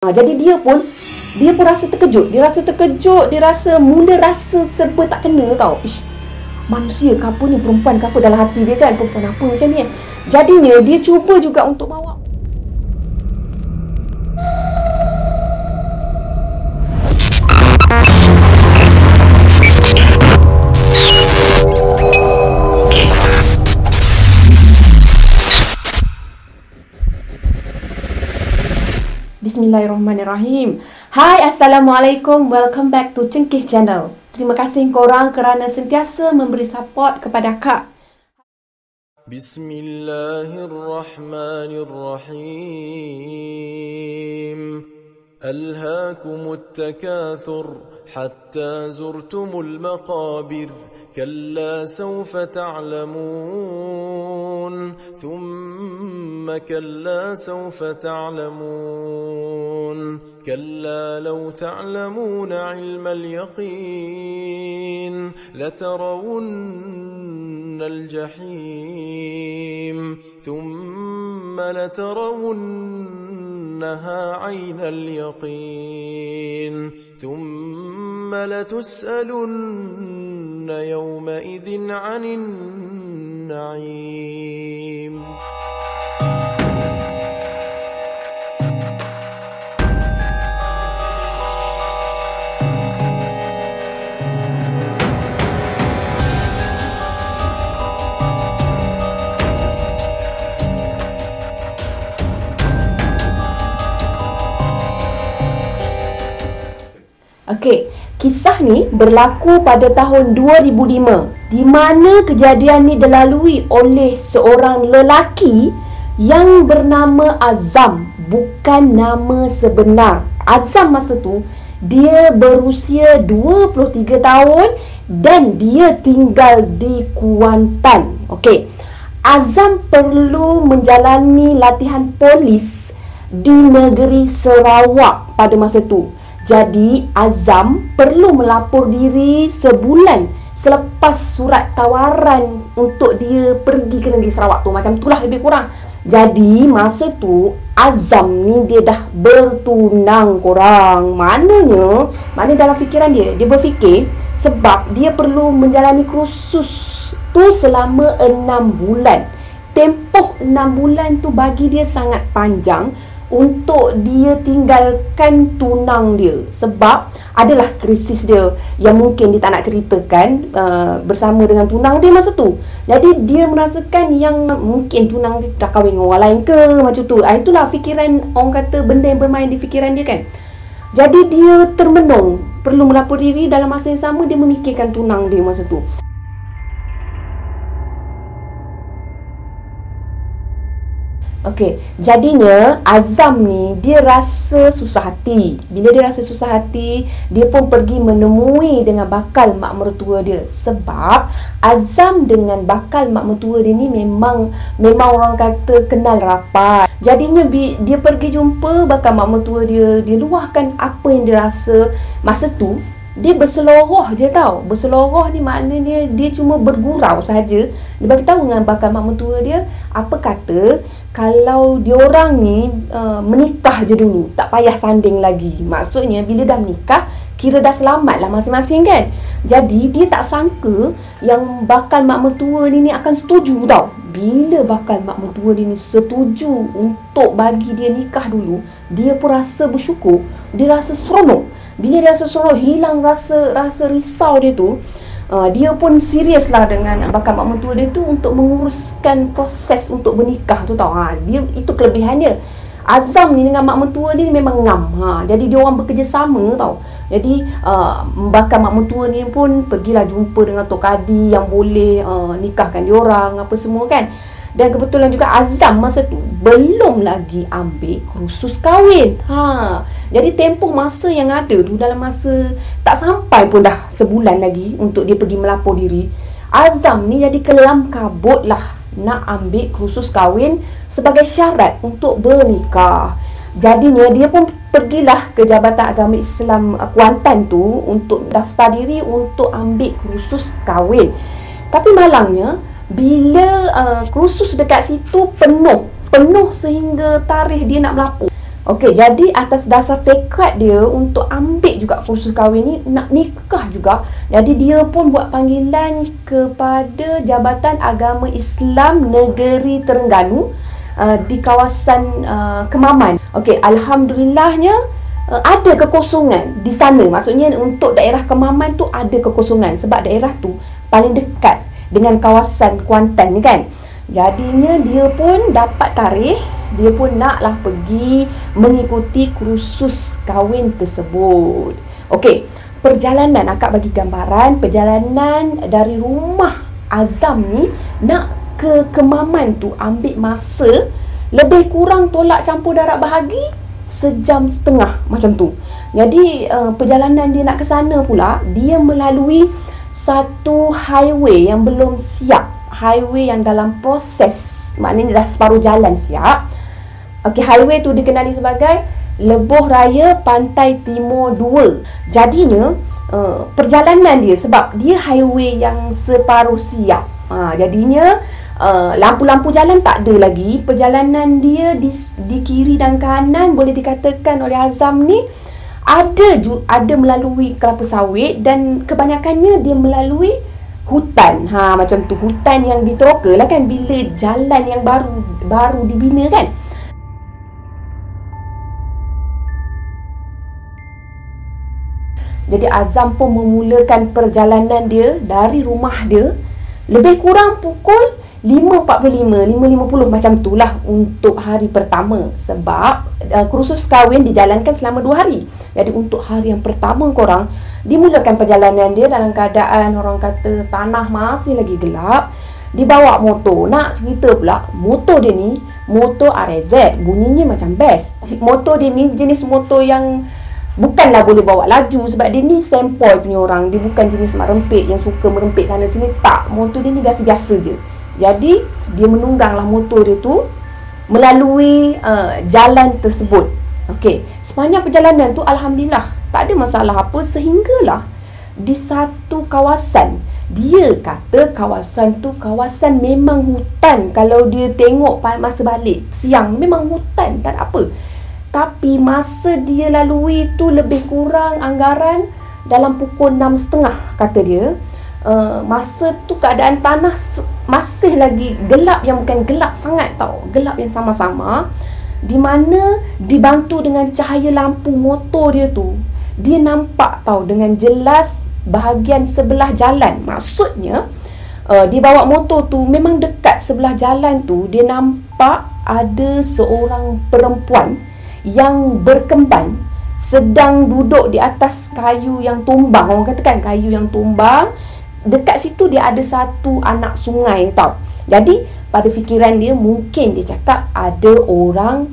Jadi dia pun rasa terkejut. Dia rasa mula rasa serba tak kena tau. Ish, manusia ke apa ni, perempuan ke apa dalam hati dia kan, perempuan apa macam ni. Jadinya dia cuba juga untuk bawa. Bismillahirrahmanirrahim. Hai, Assalamualaikum. Welcome back to Cengkih Channel. Terima kasih korang kerana sentiasa memberi support kepada Kak. Bismillahirrahmanirrahim. Alhaakumut takathur hatta zurtumul maqabir. كلا سوف تعلمون ثم كلا سوف تعلمون كلا لو تعلمون علم اليقين لترون الجحيم ثم لترونها عين اليقين ثم لتسألن يومئذ عن النعيم. Okey, kisah ni berlaku pada tahun 2005 di mana kejadian ni dilalui oleh seorang lelaki yang bernama Azam, bukan nama sebenar. Azam masa tu dia berusia 23 tahun dan dia tinggal di Kuantan. Okey. Azam perlu menjalani latihan polis di negeri Sarawak pada masa tu. Jadi Azam perlu melapor diri sebulan selepas surat tawaran untuk dia pergi ke negeri Sarawak tu. Macam itulah lebih kurang. Jadi masa tu Azam ni dia dah bertunang korang. Maknanya dalam fikiran dia berfikir sebab dia perlu menjalani kursus tu selama 6 bulan. Tempoh 6 bulan tu bagi dia sangat panjang untuk dia tinggalkan tunang dia. Sebab adalah krisis dia yang mungkin dia tak nak ceritakan bersama dengan tunang dia masa tu. Jadi dia merasakan yang mungkin tunang dia dah kahwin dengan orang lain ke, macam tu. Itulah fikiran, orang kata benda yang bermain di fikiran dia kan. Jadi dia termenung, perlu melapor diri. Dalam masa yang sama dia memikirkan tunang dia masa tu. Okey, jadinya Azam ni dia rasa susah hati. Bila dia rasa susah hati, dia pun pergi menemui dengan bakal mak mertua dia. Sebab Azam dengan bakal mak mertua dia ni memang orang kata kenal rapat. Jadinya dia pergi jumpa bakal mak mertua dia. Dia luahkan apa yang dia rasa masa tu. Dia berseloroh je tau. Berseloroh ni maknanya dia cuma bergurau saja. Dia bagi tahu dengan bakal mak mertua dia, apa kata kalau diorang ni menikah je dulu, tak payah sanding lagi. Maksudnya bila dah menikah, kira dah selamat lah masing-masing kan. Jadi dia tak sangka yang bakal mak mertua ni akan setuju tau. Bila bakal mak mertua dia ni setuju untuk bagi dia nikah dulu, dia pun rasa bersyukur. Dia rasa seronok. Bila dia rasa seronok, hilang rasa risau dia tu. Dia pun serius lah dengan bakal mak mertua dia tu untuk menguruskan proses untuk bernikah tu tau. Dia itu kelebihannya. Azam ni dengan mak mertua dia memang ngam. Jadi dia orang bekerjasama tau. Jadi bakal mak mertua ni pun pergilah jumpa dengan Tok Kadi yang boleh nikahkan dia orang apa semua kan. Dan kebetulan juga Azam masa tu belum lagi ambil kursus kahwin. Jadi tempoh masa yang ada tu dalam masa tak sampai pun dah sebulan lagi untuk dia pergi melapor diri. Azam ni jadi kelam kabut lah nak ambil kursus kahwin sebagai syarat untuk bernikah. Jadinya dia pun pergilah ke Jabatan Agama Islam Kuantan tu untuk daftar diri untuk ambil kursus kahwin. Tapi malangnya bila kursus dekat situ penuh sehingga tarikh dia nak melapor. Okey, jadi atas dasar tekad dia untuk ambil juga kursus kahwin ni, nak nikah juga. Jadi dia pun buat panggilan kepada Jabatan Agama Islam Negeri Terengganu di kawasan Kemaman. Okey, alhamdulillahnya ada kekosongan di sana. Maksudnya untuk daerah Kemaman tu ada kekosongan sebab daerah tu paling dekat dengan kawasan Kuantan ni kan. Jadinya dia pun dapat tarikh, dia pun naklah pergi mengikuti kursus kahwin tersebut. Okey, perjalanan, akak bagi gambaran perjalanan dari rumah Azam ni nak ke Kemaman tu ambil masa lebih kurang tolak campur darab bahagi sejam setengah macam tu. Jadi perjalanan dia nak ke sana pula, dia melalui satu highway yang belum siap, highway yang dalam proses, maknanya dah separuh jalan siap. Okey, highway tu dikenali sebagai Lebuh Raya Pantai Timur 2. Jadinya perjalanan dia, sebab dia highway yang separuh siap, jadinya lampu-lampu jalan tak ada lagi. Perjalanan dia di kiri dan kanan boleh dikatakan oleh Azam ni ada melalui kelapa sawit, dan kebanyakannya dia melalui hutan. Macam tu, hutan yang diteroka lah kan bila jalan yang baru dibina kan. Jadi Azam pun memulakan perjalanan dia dari rumah dia lebih kurang pukul 5.45, 5.50 macam tu lah untuk hari pertama. Sebab kursus kahwin dijalankan selama 2 hari. Jadi untuk hari yang pertama korang dimulakan perjalanan dia dalam keadaan orang kata tanah masih lagi gelap. Dibawa motor. Nak cerita pula, motor dia ni motor RZ, bunyinya macam best. Motor dia ni jenis motor yang bukanlah boleh bawa laju, sebab dia ni sempoi punya orang. Dia bukan jenis mak rempit yang suka merempit sana sini. Tak, motor dia ni biasa-biasa je. Jadi dia menungganglah motor dia tu melalui jalan tersebut. Okey, sepanjang perjalanan tu alhamdulillah tak ada masalah apa, sehinggalah di satu kawasan, dia kata kawasan tu kawasan memang hutan. Kalau dia tengok masa balik siang memang hutan, tak ada apa. Tapi masa dia lalui tu lebih kurang anggaran dalam pukul 6.30 kata dia. Masa tu keadaan tanah masih lagi gelap, yang bukan gelap sangat tau, gelap yang sama-sama, di mana dibantu dengan cahaya lampu motor dia tu, dia nampak tau dengan jelas bahagian sebelah jalan. Maksudnya dia bawa motor tu memang dekat sebelah jalan tu, dia nampak ada seorang perempuan yang berkemban sedang duduk di atas kayu yang tumbang. Orang katakan kayu yang tumbang. Dekat situ dia ada satu anak sungai tau. Jadi pada fikiran dia, mungkin dia cakap ada orang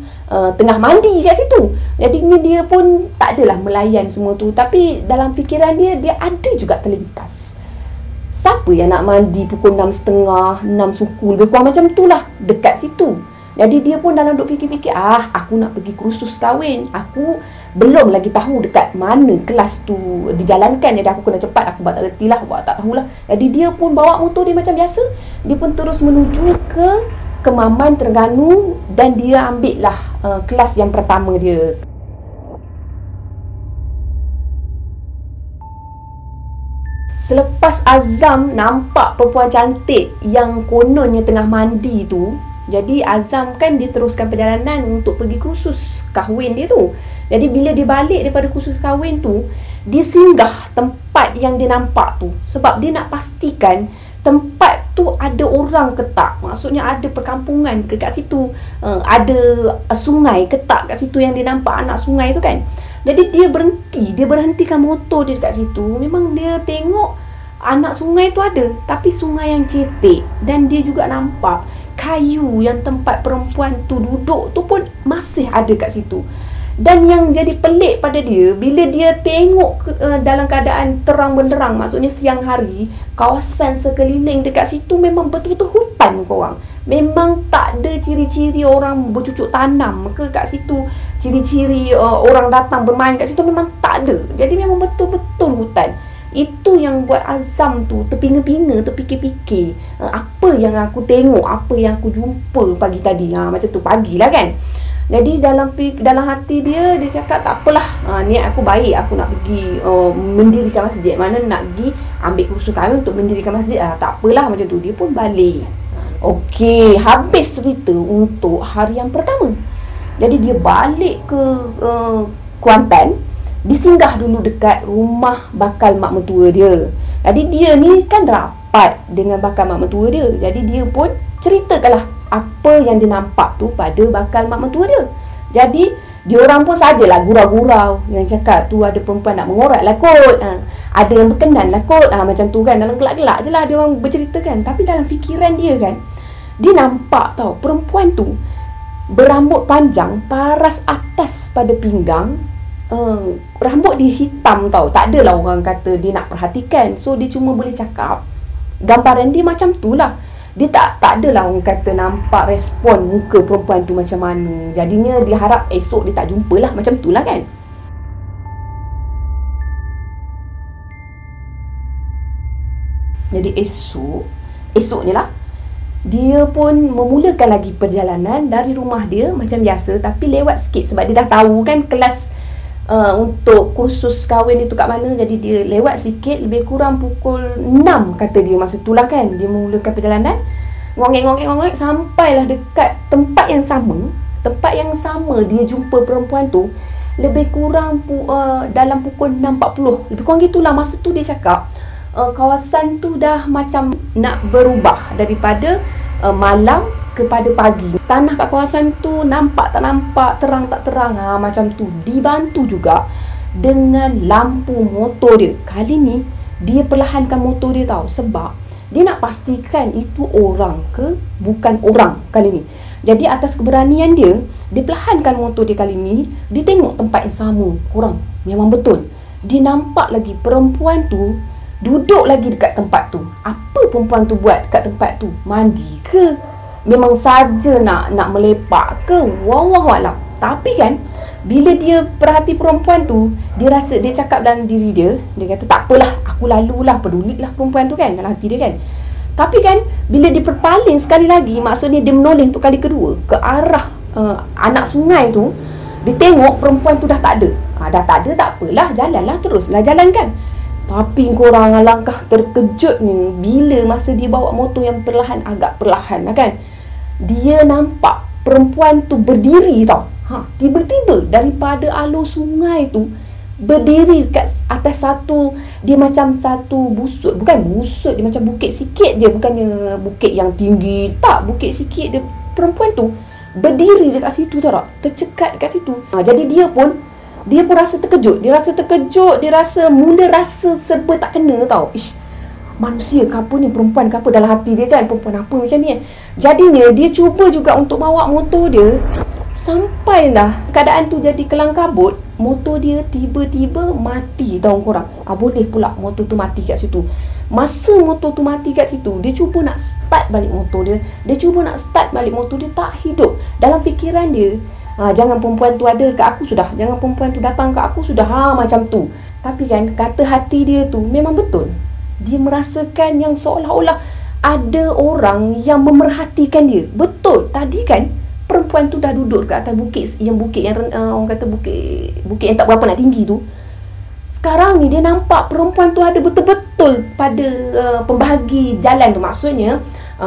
tengah mandi kat situ. Jadi ni dia pun tak adalah melayan semua tu, tapi dalam fikiran dia ada juga terlintas, siapa yang nak mandi pukul 6.30, 6 suku, lebih kurang macam tu lah dekat situ. Jadi dia pun dalam duk fikir-fikir, aku nak pergi kursus kahwin, aku belum lagi tahu dekat mana kelas tu dijalankan. Jadi aku kena cepat, aku buat tak reti lah, buat tak tahulah. Jadi dia pun bawa motor dia macam biasa. Dia pun terus menuju ke Kemaman, Terengganu, dan dia ambil lah kelas yang pertama dia. Selepas Azam nampak perempuan cantik yang kononnya tengah mandi tu, jadi Azam kan dia teruskan perjalanan untuk pergi kursus kahwin dia tu. Jadi bila dia balik daripada kursus kahwin tu, dia singgah tempat yang dia nampak tu, sebab dia nak pastikan tempat tu ada orang ke tak. Maksudnya ada perkampungan ke kat situ, ada sungai ke tak kat situ yang dia nampak anak sungai tu kan. Jadi dia berhentikan motor dia dekat situ. Memang dia tengok anak sungai tu ada, tapi sungai yang cetek. Dan dia juga nampak kayu yang tempat perempuan tu duduk tu pun masih ada kat situ. Dan yang jadi pelik pada dia, bila dia tengok dalam keadaan terang benderang, maksudnya siang hari, kawasan sekeliling dekat situ memang betul-betul hutan korang. Memang tak ada ciri-ciri orang bercucuk tanam ke kat situ, ciri-ciri orang datang bermain kat situ memang tak ada. Jadi memang betul-betul hutan. Itu yang buat Azam tu terpinga-pinga, terfikir-fikir, apa yang aku tengok, apa yang aku jumpa pagi tadi. Macam tu pagilah kan. Jadi dalam hati dia cakap tak apalah, niat aku baik, aku nak pergi mendirikan masjid. Mana nak pergi ambil kursus kami untuk mendirikan masjid, tak apalah macam tu. Dia pun balik. Okey, habis cerita untuk hari yang pertama. Jadi dia balik ke Kuantan, disinggah dulu dekat rumah bakal mak mertua dia. Jadi dia ni kan rapat dengan bakal mak mertua dia. Jadi dia pun ceritakanlah apa yang dia nampak tu pada bakal mak mertua dia. Jadi dia orang pun sajalah gurau-gurau yang cakap tu ada perempuan nak mengorat lah kot, ada yang berkenan lah kot, macam tu kan. Dalam gelak-gelak je lah dia orang bercerita kan. Tapi dalam fikiran dia kan, dia nampak tau perempuan tu berambut panjang paras atas pada pinggang. Rambut dia hitam tau. Tak adalah orang kata dia nak perhatikan. So dia cuma boleh cakap gambaran dia macam tu lah. Dia tak adalah orang kata nampak respon muka perempuan tu macam mana. Jadinya dia harap esok dia tak jumpa lah. Macam tu lah kan. Jadi esok ni lah, dia pun memulakan lagi perjalanan dari rumah dia macam biasa, tapi lewat sikit sebab dia dah tahu kan kelas untuk kursus kahwin itu kat mana. Jadi dia lewat sikit, lebih kurang pukul 6 kata dia masa tu lah kan. Dia memulakan perjalanan, ngongek sampailah dekat tempat yang sama. Tempat yang sama dia jumpa perempuan tu lebih kurang dalam pukul 6.40. Lebih kurang gitulah. Masa tu dia cakap kawasan tu dah macam nak berubah daripada malam kepada pagi. Tanah kat kawasan tu nampak tak nampak, terang tak terang, macam tu. Dibantu juga dengan lampu motor dia. Kali ni dia perlahankan motor dia tahu, sebab dia nak pastikan itu orang ke bukan orang kali ni. Jadi atas keberanian dia, dia perlahankan motor dia kali ni. Dia tengok tempat yang sama, korang, memang betul. Dia nampak lagi perempuan tu duduk lagi dekat tempat tu. Apa perempuan tu buat kat tempat tu? Mandi ke? Memang saja nak melepak ke? Wallahualam. Tapi kan, bila dia perhati perempuan tu, dia cakap dalam diri dia, dia kata tak apalah, aku lalulah, pedulilah perempuan tu kan, dalam hati dia kan. Tapi kan, bila dia berpaling sekali lagi, maksudnya dia menoleh untuk kali kedua ke arah anak sungai tu, dia tengok perempuan tu dah tak ada. Dah tak ada, tak apalah, jalanlah, teruslah jalan kan. Tapi korang alangkah terkejutnya bila masa dia bawa motor yang perlahan, agak perlahan lah kan, dia nampak perempuan tu berdiri tau. Tiba-tiba daripada alur sungai tu, berdiri kat atas dia macam satu busut. Bukan busut, dia macam bukit sikit je. Bukannya bukit yang tinggi, tak, bukit sikit je. Perempuan tu berdiri dekat situ tau tak, tercekat dekat situ. Jadi dia pun rasa terkejut. Dia mula rasa serba tak kena tau. Manusia ke apa ni, perempuan ke apa, dalam hati dia kan, perempuan apa macam ni kan. Jadinya dia cuba juga untuk bawa motor dia. Sampailah keadaan tu jadi kelang kabut, motor dia tiba-tiba mati tau korang. Boleh pula motor tu mati kat situ. Masa motor tu mati kat situ, dia cuba nak start balik motor dia. Tak hidup. Dalam fikiran dia, jangan perempuan tu ada kat aku sudah, jangan perempuan tu datang kat aku sudah, macam tu. Tapi kan, kata hati dia tu memang betul. Dia merasakan yang seolah-olah ada orang yang memerhatikan dia. Betul, tadi kan perempuan tu dah duduk kat atas bukit yang orang kata bukit yang tak berapa nak tinggi tu. Sekarang ni dia nampak perempuan tu ada betul-betul pada pembahagi jalan tu. Maksudnya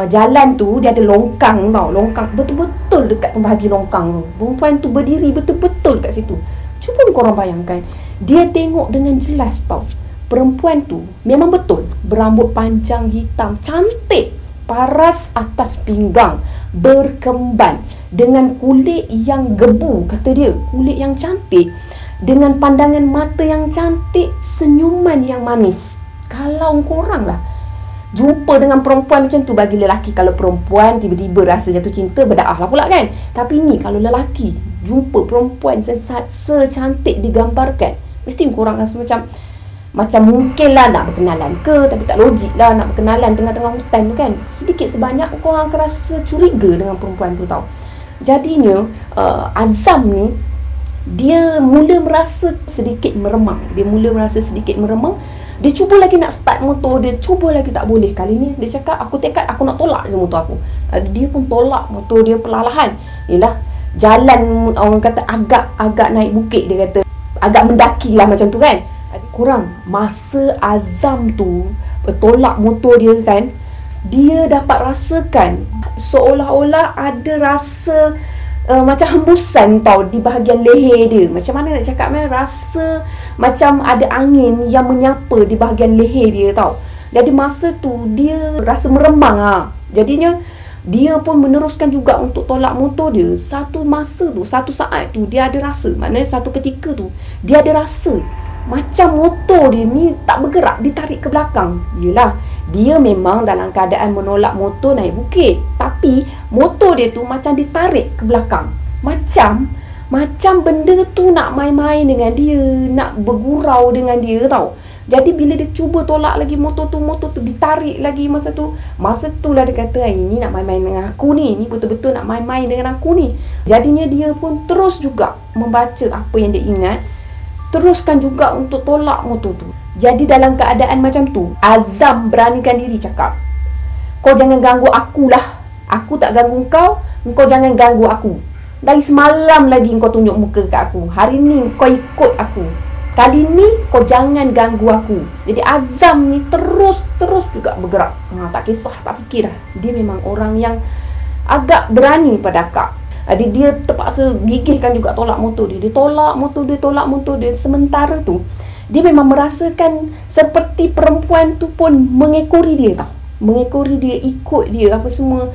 jalan tu dia ada longkang tau, longkang betul-betul dekat pembahagi longkang tu. Perempuan tu berdiri betul-betul kat situ. Cuba korang bayangkan, dia tengok dengan jelas tau. Perempuan tu memang betul berambut panjang hitam, cantik, paras atas pinggang, berkemban, dengan kulit yang gebu, kata dia, kulit yang cantik, dengan pandangan mata yang cantik, senyuman yang manis. Kalau korang lah jumpa dengan perempuan macam tu, bagi lelaki, kalau perempuan tiba-tiba rasa jatuh cinta, berdaah lah pula kan. Tapi ni kalau lelaki jumpa perempuan secantik digambarkan, mesti korang rasa macam mungkin lah nak berkenalan ke, tapi tak logik lah nak berkenalan tengah-tengah hutan tu kan. Sedikit sebanyak korang akan rasa curiga dengan perempuan tu tau. Jadinya Azam ni, dia mula merasa sedikit meremang. Dia cuba lagi nak start motor dia, cuba lagi tak boleh. Kali ni dia cakap, aku tekad aku nak tolak je motor aku. Dia pun tolak motor dia perlahan. Yelah, jalan orang kata agak naik bukit, dia kata agak mendaki lah macam tu kan. Korang, masa Azam tu tolak motor dia kan, dia dapat rasakan seolah-olah ada rasa macam hembusan tau di bahagian leher dia. Macam mana nak cakap, rasa macam ada angin yang menyapa di bahagian leher dia tau. Jadi masa tu dia rasa meremang Jadinya dia pun meneruskan juga untuk tolak motor dia. Satu saat tu dia ada rasa, maknanya satu ketika tu dia ada rasa macam motor dia ni tak bergerak, ditarik ke belakang. Yelah, dia memang dalam keadaan menolak motor naik bukit, tapi motor dia tu macam ditarik ke belakang. Macam benda tu nak main-main dengan dia, nak bergurau dengan dia tau. Jadi bila dia cuba tolak lagi motor tu ditarik lagi. Masa tu lah dia kata, ini nak main-main dengan aku ni, ni betul-betul nak main-main dengan aku ni. Jadinya dia pun terus juga membaca apa yang dia ingat, teruskan juga untuk tolak motor tu. Jadi dalam keadaan macam tu, Azam beranikan diri cakap, kau jangan ganggu akulah, aku tak ganggu kau, kau jangan ganggu aku. Dari semalam lagi kau tunjuk muka kat aku, hari ni kau ikut aku, kali ni kau jangan ganggu aku. Jadi Azam ni terus juga bergerak. Tak kisah, tak fikir dah. Dia memang orang yang agak berani pada akak. Jadi dia terpaksa gigihkan juga tolak motor dia. Dia tolak motor dia. Sementara tu dia memang merasakan seperti perempuan tu pun mengekori dia tau. Mengekori dia, ikut dia, apa semua.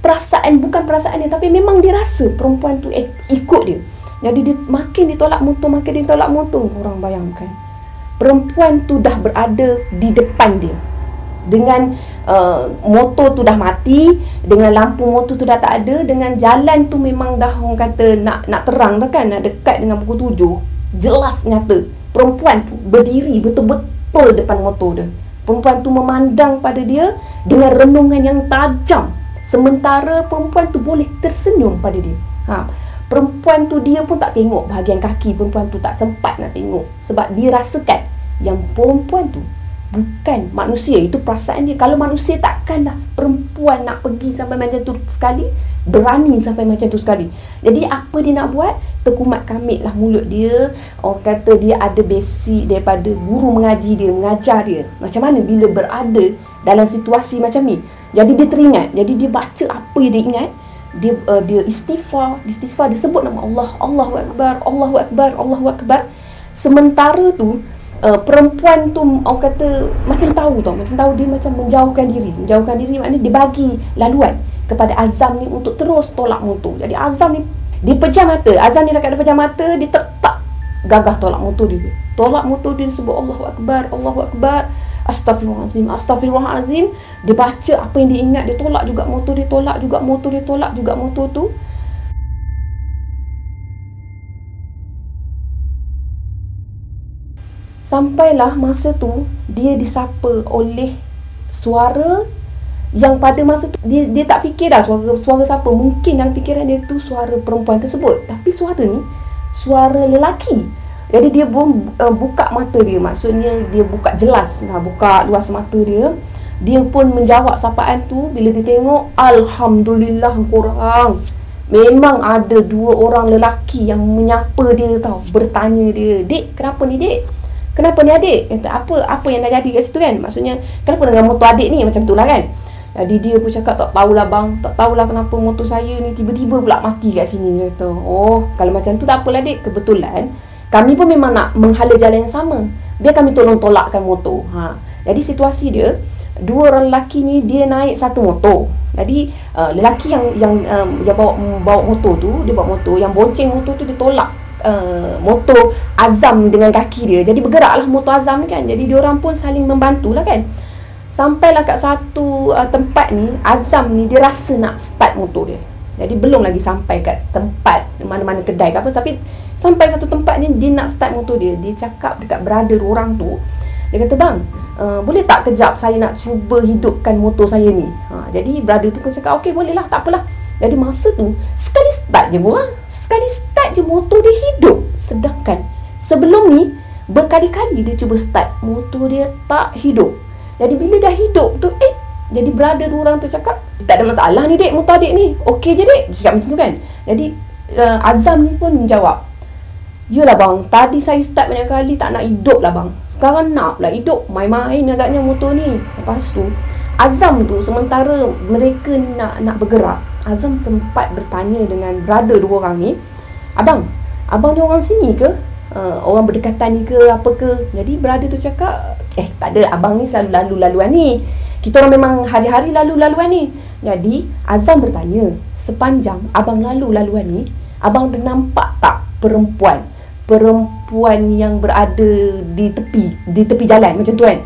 Bukan perasaan dia, tapi memang dia rasa perempuan tu ikut dia. Jadi dia makin ditolak motor. Korang bayangkan, perempuan tu dah berada di depan dia, dengan motor tu dah mati, dengan lampu motor tu dah tak ada, dengan jalan tu memang dah orang kata nak terang dah kan, nak dekat dengan pukul 7. Jelas nyata perempuan tu berdiri betul-betul depan motor dia. Perempuan tu memandang pada dia dengan renungan yang tajam, sementara perempuan tu boleh tersenyum pada dia. Perempuan tu dia pun tak tengok bahagian kaki perempuan tu, tak sempat nak tengok, sebab dia rasakan yang perempuan tu bukan manusia. Itu perasaan dia. Kalau manusia takkanlah perempuan nak pergi sampai macam tu sekali, berani sampai macam tu sekali. Jadi apa dia nak buat? Terkumat kamit lah mulut dia. Orang kata dia ada basic daripada guru mengaji dia, mengajar dia macam mana bila berada dalam situasi macam ni. Jadi dia teringat, jadi dia baca apa yang dia ingat. Dia istighfar, dia sebut nama Allah, Allahu Akbar, Allahu Akbar, Allahu Akbar. Sementara tu perempuan tu orang kata macam tahu dia macam menjauhkan diri maknanya dia bagi laluan kepada Azam ni untuk terus tolak motor. Jadi Azam ni dia pejam mata, dah kat pejam mata, dia tetap gagah tolak motor dia. Dia sebut Allahu Akbar, Allahu Akbar, Astaghfirullahalazim. Dia baca apa yang dia ingat, dia tolak juga motor tu. Sampailah masa tu dia disapa oleh suara yang pada masa tu dia tak fikir dah suara siapa. Mungkin dalam fikiran dia tu suara perempuan tersebut, tapi suara ni suara lelaki. Jadi dia pun buka mata dia, maksudnya dia buka jelas, buka luas mata dia. Dia pun menjawab sapaan tu. Bila dia tengok, alhamdulillah korang, memang ada 2 orang lelaki yang menyapa dia tau, bertanya dia, "Dek, kenapa ni dek? Kenapa ni adik?" Kata, apa yang dah jadi kat situ kan? Maksudnya, kenapa dengan motor adik ni? Macam tu lah kan. Jadi dia pun cakap, "Tak tahulah bang, tak tahulah kenapa motor saya ni tiba-tiba pula mati kat sini." Dia kata, "Oh, kalau macam tu tak apalah dek, kebetulan kami pun memang nak menghala jalan yang sama. Biar kami tolong tolakkan motor." Jadi situasi dia, 2 orang lelaki ni dia naik satu motor. Jadi lelaki yang bawa motor tu, dia bawa motor, yang bonceng motor tu dia tolak motor Azam dengan kaki dia. Jadi bergeraklah motor Azam ni kan. Jadi diorang pun saling membantulah kan. Sampailah kat satu tempat ni, Azam ni dia rasa nak start motor dia. Jadi belum lagi sampai kat tempat mana-mana kedai ke apa, tapi sampai satu tempat ni dia nak start motor dia. Dia cakap dekat brother orang tu, dia kata, "Bang, boleh tak kejap saya nak cuba hidupkan motor saya ni?" Jadi brother tu pun cakap, "Okey, boleh lah, tak apalah." Jadi masa tu sekali start je motor dia hidup. Sedangkan sebelum ni berkali-kali dia cuba start, motor dia tak hidup. Jadi bila dah hidup tu, jadi brother orang tu cakap, "Tak ada masalah ni dek, motor adik ni okey je dek." Cakap macam tu kan. Jadi Azam ni pun menjawab, "Yalah bang, tadi saya start banyak kali tak nak hidup lah bang. Sekarang nak pula hidup, main-main agaknya motor ni." Lepas tu Azam tu, sementara mereka ni nak bergerak, Azam sempat bertanya dengan brother dua orang ni, Abang ni orang sini ke? Orang berdekatan ni ke apa ke?" Jadi brother tu cakap, tak ada, abang ni selalu lalu-laluan ni. Kita orang memang hari-hari lalu-laluan ni. Jadi Azam bertanya, sepanjang abang lalu-laluan ni, abang ada nampak tak perempuan yang berada di tepi jalan macam tu kan?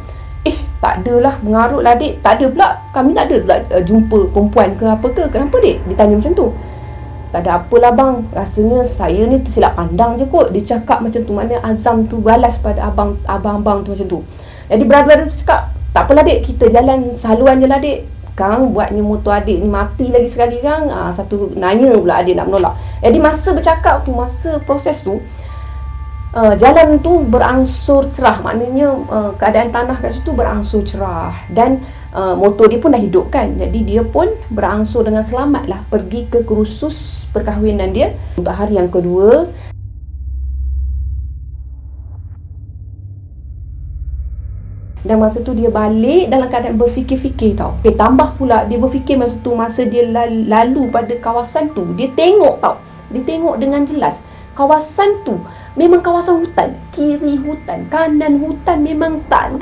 Tak adalah, mengarut lah dik. Tak ada pula, kami tak ada pula jumpa perempuan ke apa ke. Kenapa dik ditanya macam tu? Tak ada apalah bang, rasanya saya ni tersilap pandang je kot. Dia cakap macam tu. Mana Azam tu balas pada abang-abang tu macam tu. Jadi brother tu cakap, tak apalah dik, kita jalan saluan je lah dik. Sekarang buatnya motor adik ni mati lagi sekali kan. Satu nanya pula adik nak menolak. Jadi masa bercakap tu, masa proses tu, jalan tu berangsur cerah. Maknanya keadaan tanah kat situ berangsur cerah. Dan motor dia pun dah hidup kan. Jadi dia pun berangsur dengan selamat lah pergi ke kursus perkahwinan dia untuk hari yang kedua. Dan masa tu dia balik dalam keadaan berfikir-fikir tau. Tambah pula dia berfikir masa tu, masa dia lalu pada kawasan tu, dia tengok tau. Dia tengok dengan jelas. Kawasan tu memang kawasan hutan. Kiri hutan, kanan hutan, memang tak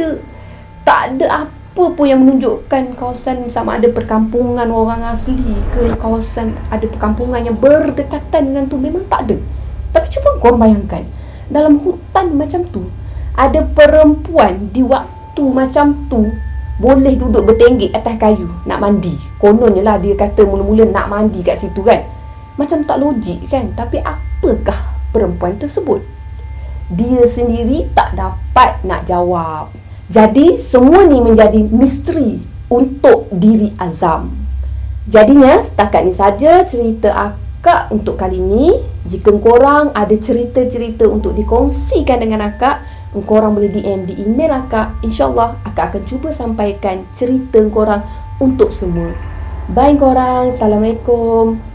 ada apa pun yang menunjukkan kawasan sama ada perkampungan orang asli ke kawasan ada perkampungan yang berdekatan dengan tu, memang tak ada. Tapi cuba korang bayangkan, dalam hutan macam tu ada perempuan di waktu macam tu boleh duduk bertenggek atas kayu nak mandi. Kononnya lah dia kata mula-mula nak mandi kat situ kan. Macam tak logik kan. Tapi apakah perempuan tersebut? Dia sendiri tak dapat nak jawab. Jadi semua ni menjadi misteri untuk diri Azam. Jadinya setakat ni saja cerita akak untuk kali ni. Jika korang ada cerita-cerita untuk dikongsikan dengan akak, korang boleh DM di email akak. InsyaAllah akak akan cuba sampaikan cerita korang untuk semua. Bye korang. Assalamualaikum.